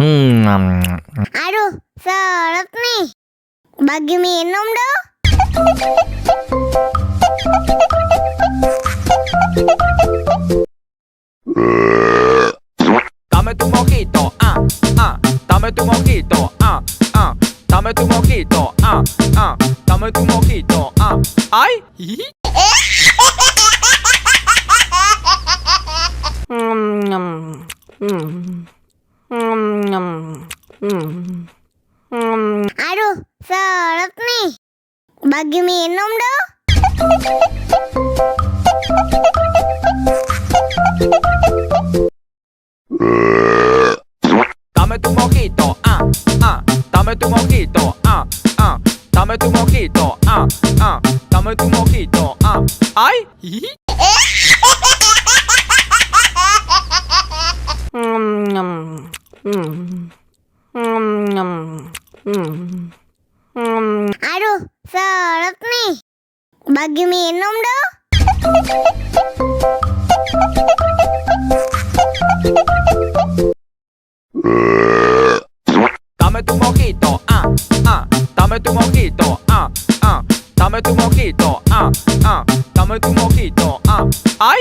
Aduh, seret nih. Bagi minum dong. Dame tu mojito, dame tu mojito, dame tu mojito, dame tu mojito, ay. Aduh, seret nih. Bagi minum dong. Dame tu mojito, dame tu mojito, dame tu mojito, dame tu mojito, ay. Aduh, seret nih. Bagi minum dong. Dame tu mojito, dame tu mojito, dame tu mojito, dame tu mojito, ay.